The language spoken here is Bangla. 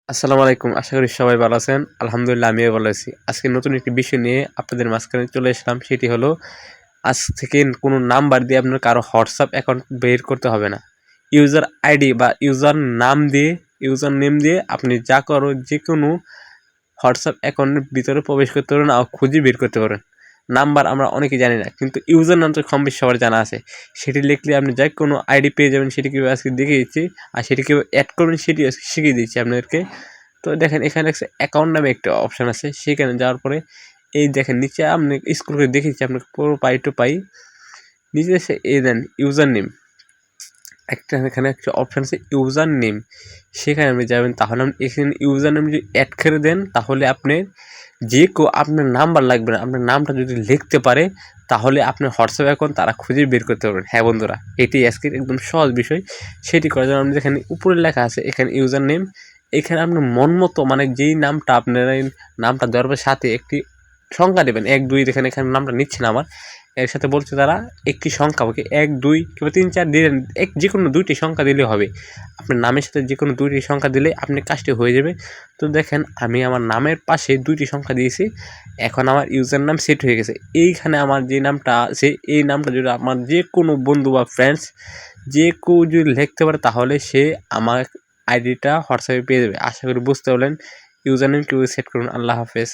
আসসালামু আলাইকুম। আশা করি সবাই ভালো আছেন। আলহামদুলিল্লাহ আমিও ভালো আছি। আজকে নতুন একটি বিষয় নিয়ে আপনাদের মাঝখানে চলে আসলাম। সেটি হলো আজ থেকে কোনো নাম্বার দিয়ে আপনার কারো WhatsApp অ্যাকাউন্ট বের করতে হবে না। ইউজার আইডি বা ইউজার নেম দিয়ে আপনি যেকোনো WhatsApp অ্যাকাউন্টের ভিতরে প্রবেশ করতে পারবেন আর খুঁজে বের করতে পারবেন। নাম্বার আমরা অনেকেই জানি না। কিন্তু ইউজার নাম তো কমবেশি সবার জানা আছে। সেটি লিখলে আপনি যেকোনো আইডি পেয়ে যাবেন। সেটি কিভাবে আজকে দেখিয়ে দিচ্ছি। আর সেটি কিভাবে এড করবেন সেটিও আজকে শিখিয়ে দিচ্ছি আপনাদেরকে। তো দেখেন এখানে একটা অ্যাকাউন্ট নামে একটা অপশন আছে, সেখানে যাওয়ার পরে এই দেখেন নিচে আপনি স্ক্রল করে দেখিয়েছি আপনাকে পুরো পাই টু পাই। নিচে এসে এই দেন ইউজার নেম, এখানে একটা অপশন আছে ইউজার নেম, সেখানে আপনি যাবেন। তাহলে আপনি এখানে ইউজার নেম যদি অ্যাড করে দেন তাহলে আপনি আপনার নাম্বার লাগবে না, আপনার নামটা যদি লিখতে পারে তাহলে আপনার হোয়াটসঅ্যাপ অ্যাকাউন্ট তারা খুঁজে বের করতে পারবেন। হ্যাঁ বন্ধুরা, এটি আজকের একদম সহজ বিষয়। সেটি করার জন্য আপনি যেখানে উপরে লেখা আছে এখানে ইউজার নেম, এখানে আপনার মন মতো মানে যেই নামটা আপনার এই নামটা দেওয়ার সাথে একটি সংখ্যা দেবেন ১ ২। দেখেন এখানে নামটা নিচ্ছে না আমার, এর সাথে বলছে তারা একটি সংখ্যা ওকে ১ ২ কিংবা ৩ ৪ দিলেন, যে কোনো ২টি সংখ্যা দিলে হবে। আপনার নামের সাথে যে কোনো ২টি সংখ্যা দিলে আপনার কাজটি হয়ে যাবে। তো দেখেন আমি আমার নামের পাশে ২টি সংখ্যা দিয়েছি। এখন আমার ইউজার নাম সেট হয়ে গেছে। এইখানে আমার যে নামটা আছে এই নামটা যদি আমার যে কোনো বন্ধু বা ফ্রেন্ডস যে কেউ যদি লিখতে পারে তাহলে সে আমার আইডিটা হোয়াটসঅ্যাপে পেয়ে যাবে। আশা করি বুঝতে পারলেন ইউজার নেম কীভাবে সেট করুন। আল্লাহ হাফেজ।